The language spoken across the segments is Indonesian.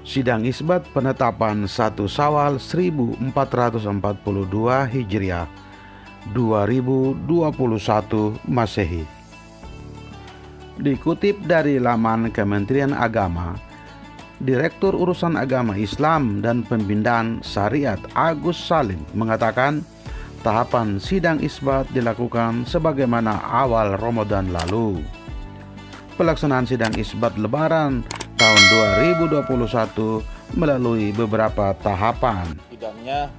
Sidang isbat penetapan 1 Syawal 1442 Hijriah 2021 Masehi. Dikutip dari laman Kementerian Agama, Direktur Urusan Agama Islam dan Pembinaan Syariat Agus Salim mengatakan tahapan sidang isbat dilakukan sebagaimana awal Ramadan lalu. Pelaksanaan sidang isbat Lebaran tahun 2021 melalui beberapa tahapan. Sidangnya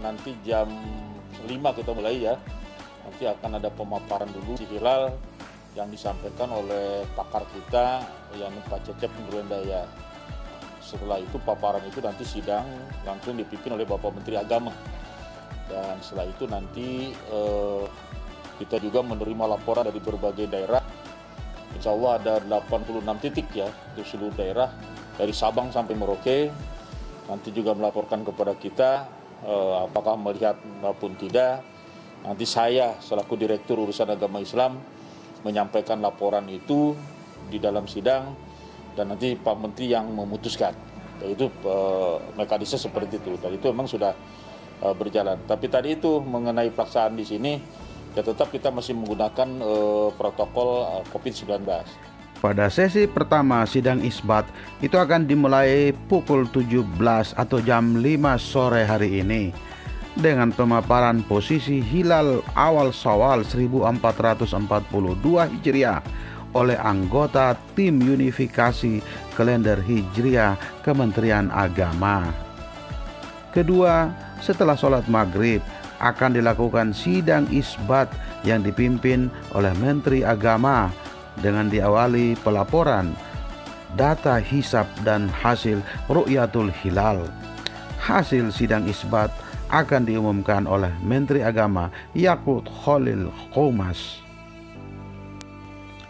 nanti jam 5 kita mulai ya. Nanti akan ada pemaparan dulu hilal yang disampaikan oleh pakar kita, yang Pak Cecep Nurendaya. Setelah itu paparan itu nanti sidang langsung dipimpin oleh Bapak Menteri Agama. Dan setelah itu nanti kita juga menerima laporan dari berbagai daerah. Insya Allah ada 86 titik ya di seluruh daerah dari Sabang sampai Merauke. Nanti juga melaporkan kepada kita apakah melihat maupun tidak. Nanti saya selaku Direktur Urusan Agama Islam menyampaikan laporan itu di dalam sidang dan nanti Pak Menteri yang memutuskan. Itu mekanisme seperti itu. Tadi itu memang sudah berjalan. Tapi tadi itu mengenai pelaksanaan di sini ya tetap kita masih menggunakan protokol COVID-19. Pada sesi pertama sidang isbat itu akan dimulai pukul 17 atau jam 5 sore hari ini dengan pemaparan posisi hilal awal Syawal 1442 Hijriah oleh anggota tim unifikasi kalender Hijriah Kementerian Agama. Kedua, setelah sholat maghrib akan dilakukan sidang isbat yang dipimpin oleh Menteri Agama dengan diawali pelaporan data hisab dan hasil ru'yatul hilal. Hasil sidang isbat akan diumumkan oleh Menteri Agama Yakut Khalil Qomas.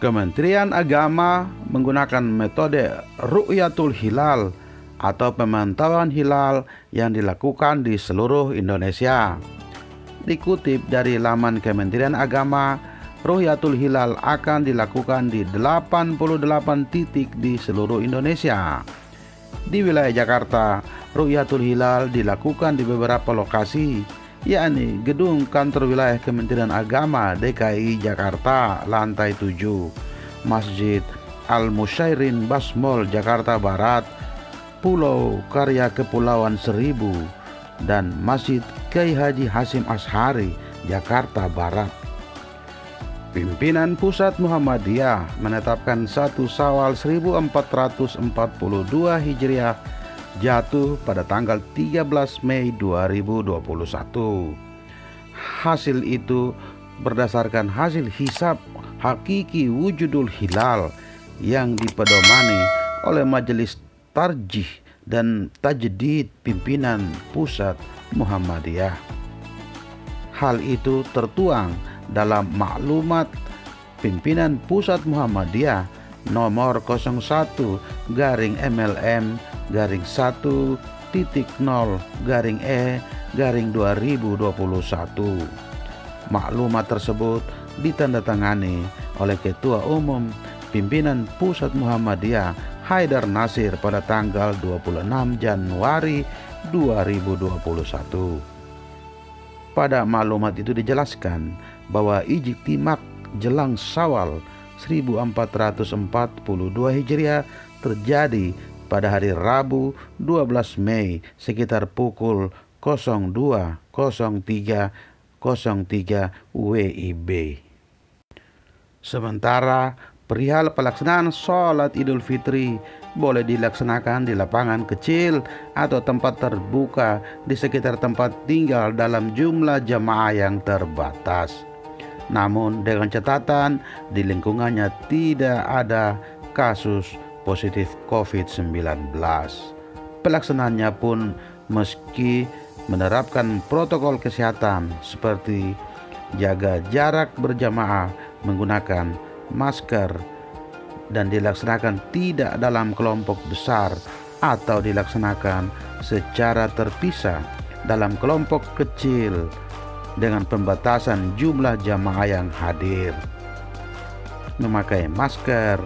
Kementerian Agama menggunakan metode ru'yatul hilal atau pemantauan hilal yang dilakukan di seluruh Indonesia. Dikutip dari laman Kementerian Agama, ru'yatul hilal akan dilakukan di 88 titik di seluruh Indonesia. Di wilayah Jakarta, ru'yatul hilal dilakukan di beberapa lokasi, yakni Gedung Kantor Wilayah Kementerian Agama DKI Jakarta lantai 7, Masjid Al-Musyairin Basmol Jakarta Barat, Pulau Karya Kepulauan Seribu, dan Masjid Kyai Haji Hasyim Asy'ari Jakarta Barat. Pimpinan Pusat Muhammadiyah menetapkan 1 Syawal 1442 Hijriah jatuh pada tanggal 13 Mei 2021. Hasil itu berdasarkan hasil hisab hakiki wujudul hilal yang dipedomani oleh Majelis Tarjih dan Tajdid pimpinan Pusat Muhammadiyah. Hal itu tertuang dalam maklumat pimpinan Pusat Muhammadiyah nomor 01-1-1.0-E-2021. Maklumat tersebut ditandatangani oleh Ketua Umum Pimpinan Pusat Muhammadiyah Haidar Nasir pada tanggal 26 Januari 2021. Pada maklumat itu dijelaskan bahwa ijtimak jelang Syawal 1442 Hijriah terjadi pada hari Rabu 12 Mei sekitar pukul 02.03 WIB. Sementara perihal pelaksanaan sholat Idul Fitri boleh dilaksanakan di lapangan kecil atau tempat terbuka di sekitar tempat tinggal dalam jumlah jamaah yang terbatas. Namun dengan catatan di lingkungannya tidak ada kasus positif COVID-19. Pelaksanaannya pun meski menerapkan protokol kesehatan seperti jaga jarak berjamaah, menggunakan masker, dan dilaksanakan tidak dalam kelompok besar atau dilaksanakan secara terpisah dalam kelompok kecil dengan pembatasan jumlah jamaah yang hadir. Memakai masker,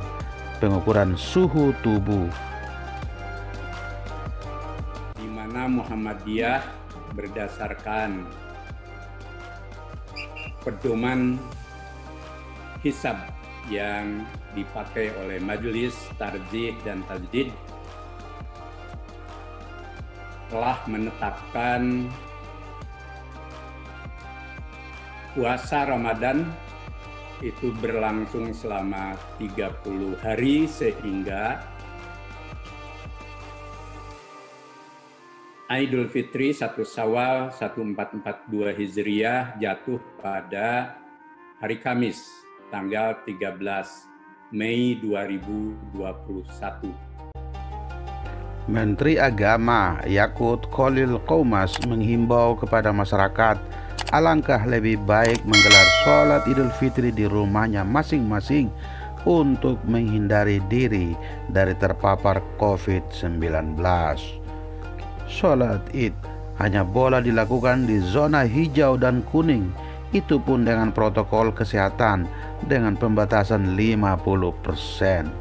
pengukuran suhu tubuh, karena Muhammadiyah berdasarkan pedoman hisab yang dipakai oleh Majelis Tarjih dan Tajdid telah menetapkan puasa Ramadan itu berlangsung selama 30 hari sehingga Idul Fitri 1 Syawal 1442 Hijriah jatuh pada hari Kamis tanggal 13 Mei 2021. Menteri Agama Yakut Khalil Qomas menghimbau kepada masyarakat alangkah lebih baik menggelar sholat Idul Fitri di rumahnya masing-masing untuk menghindari diri dari terpapar COVID-19. Sholat Id hanya boleh dilakukan di zona hijau dan kuning, itu pun dengan protokol kesehatan dengan pembatasan 50%.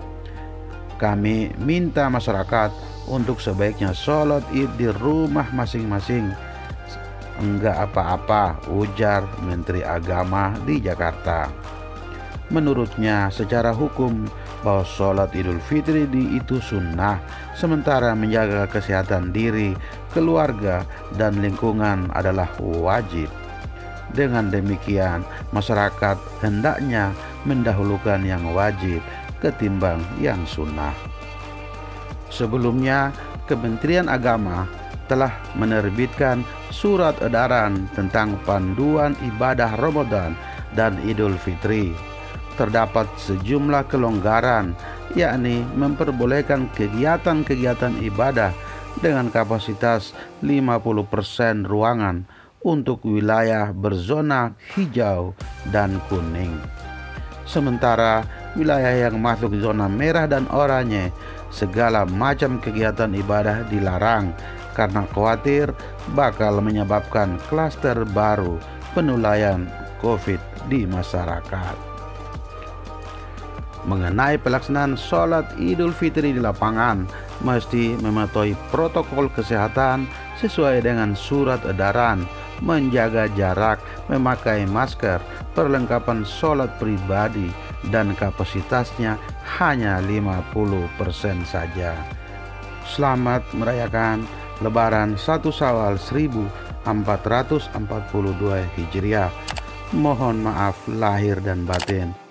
Kami minta masyarakat untuk sebaiknya sholat Id di rumah masing-masing. Enggak apa-apa, ujar Menteri Agama di Jakarta. Menurutnya, secara hukum bahwa sholat Idul Fitri itu sunnah, sementara menjaga kesehatan diri, keluarga, dan lingkungan adalah wajib. Dengan demikian, masyarakat hendaknya mendahulukan yang wajib ketimbang yang sunnah. Sebelumnya, Kementerian Agama telah menerbitkan surat edaran tentang panduan ibadah Ramadan dan Idul Fitri. Terdapat sejumlah kelonggaran, yakni memperbolehkan kegiatan-kegiatan ibadah dengan kapasitas 50% ruangan untuk wilayah berzona hijau dan kuning. Sementara wilayah yang masuk zona merah dan oranye, segala macam kegiatan ibadah dilarang karena khawatir bakal menyebabkan klaster baru penularan COVID di masyarakat. Mengenai pelaksanaan sholat Idul Fitri di lapangan, mesti mematuhi protokol kesehatan sesuai dengan surat edaran, menjaga jarak, memakai masker, perlengkapan sholat pribadi, dan kapasitasnya hanya 50% saja. Selamat merayakan Lebaran 1 Syawal 1442 Hijriah. Mohon maaf lahir dan batin.